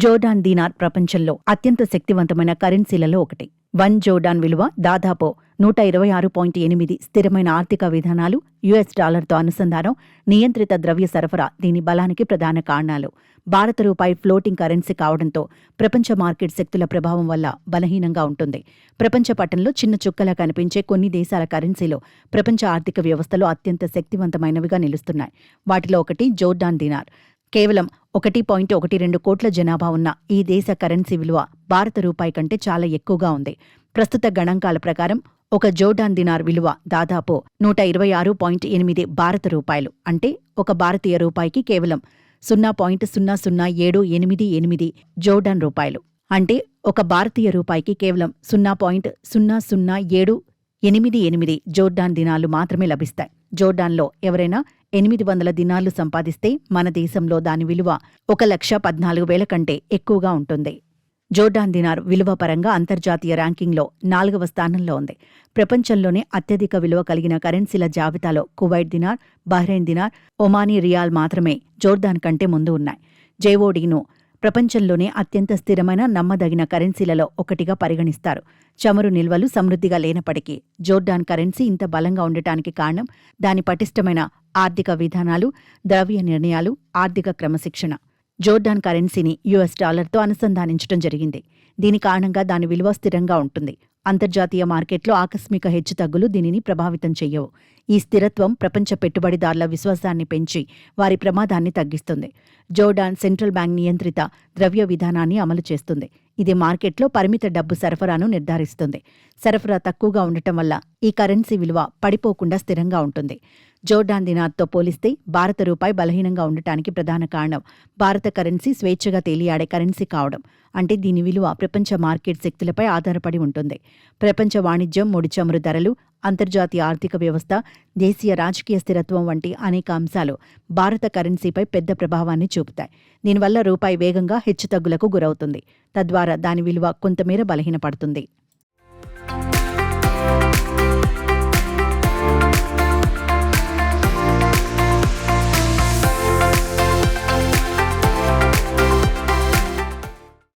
Jordan dinar ప్రపంచంలో అత్యంత శక్తివంతమైన కరెన్సీలలో ఒకటి. 1 జోర్డాన్ విలువ దాదాపు 126.8. స్థిరమైన ఆర్థిక విధానాలు, యుఎస్ డాలర్తో అనుసంధానం, నియంత్రిత ద్రవ్య సరఫరా దీని బలానికి ప్రధాన కారణాలు. భారత రూపాయి ఫ్లోటింగ్ కరెన్సీ కావడంతో ప్రపంచ మార్కెట్ శక్తుల ప్రభావం వల్ల బలహీనంగా ఉంటుంది. ప్రపంచ పటంలో చిన్న చుక్కలా కనిపించే కొన్ని దేశాల కరెన్సీలు ప్రపంచ ఆర్థిక వ్యవస్థలో అత్యంత శక్తివంతమైనవిగా నిలుస్తున్నాయి. వాటిలో ఒకటి జోర్డాన్ దీనార్. కేవలం 1.12 కోట్ల జనాభా ఉన్న ఈ దేశ కరెన్సీ విలువ భారత రూపాయి కంటే చాలా ఎక్కువగా ఉంది. ప్రస్తుత గణాంకాల ప్రకారం ఒక జోర్డాన్ దీనార్ విలువ దాదాపు 126.8 భారత రూపాయలు. అంటే ఒక భారతీయ రూపాయికి కేవలం 0.00788 జోర్డాన్ రూపాయలు. అంటే ఒక భారతీయ రూపాయికి కేవలం 0.00788 జోర్డాన్ దినార్లు మాత్రమే లభిస్తాయి. జోర్డాన్లో ఎవరైనా 800 దినార్లు సంపాదిస్తే మన దేశంలో దాని విలువ 1,14,000 కంటే ఎక్కువగా ఉంటుంది. జోర్డాన్ దినార్ విలువ పరంగా అంతర్జాతీయ ర్యాంకింగ్లో 4వ స్థానంలో ఉంది. ప్రపంచంలోనే అత్యధిక విలువ కలిగిన కరెన్సీల జాబితాలో Kuwait dinar, Bahrain dinar, Omani riyal మాత్రమే జోర్డాన్ కంటే ముందు ఉన్నాయి. జేఓడీను ప్రపంచంలోనే అత్యంత స్థిరమైన నమ్మదగిన కరెన్సీలలో ఒకటిగా పరిగణిస్తారు. చమురు నిల్వలు సమృద్ధిగా లేనప్పటికీ జోర్డాన్ కరెన్సీ ఇంత బలంగా ఉండటానికి కారణం దాని పటిష్టమైన ఆర్థిక విధానాలు, ద్రవ్య నిర్ణయాలు, ఆర్థిక క్రమశిక్షణ. జోర్డాన్ కరెన్సీని యుఎస్ డాలర్తో అనుసంధానించడం జరిగింది. దీని కారణంగా దాని విలువ స్థిరంగా ఉంటుంది. అంతర్జాతీయ మార్కెట్లో ఆకస్మిక హెచ్చుతగ్గులు దీనిని ప్రభావితం చెయ్యవు. ఈ స్థిరత్వం ప్రపంచ పెట్టుబడిదారుల విశ్వాసాన్ని పెంచి వారి ప్రమాదాన్ని తగ్గిస్తుంది. జోర్డాన్ సెంట్రల్ బ్యాంక్ నియంత్రిత ద్రవ్య విధానాన్ని అమలు చేస్తుంది. ఇది మార్కెట్లో పరిమిత డబ్బు సరఫరాను నిర్ధారిస్తుంది. సరఫరా తక్కువగా ఉండటం వల్ల ఈ కరెన్సీ విలువ పడిపోకుండా స్థిరంగా ఉంటుంది. జోర్డాన్ దినార్తో పోలిస్తే భారత రూపాయి బలహీనంగా ఉండటానికి ప్రధాన కారణం భారత కరెన్సీ స్వేచ్ఛగా తేలియాడే కరెన్సీ కావడం. అంటే దీని విలువ ప్రపంచ మార్కెట్ శక్తులపై ఆధారపడి ఉంటుంది. ప్రపంచ వాణిజ్యం, ముడి చమురు ధరలు, అంతర్జాతీయ ఆర్థిక వ్యవస్థ, దేశీయ రాజకీయ స్థిరత్వం వంటి అనేక అంశాలు భారత కరెన్సీపై పెద్ద ప్రభావాన్ని చూపుతాయి. దీనివల్ల రూపాయి వేగంగా హెచ్చుతగ్గులకు గురవుతుంది. తద్వారా దాని విలువ కొంతమేర బలహీనపడుతుంది.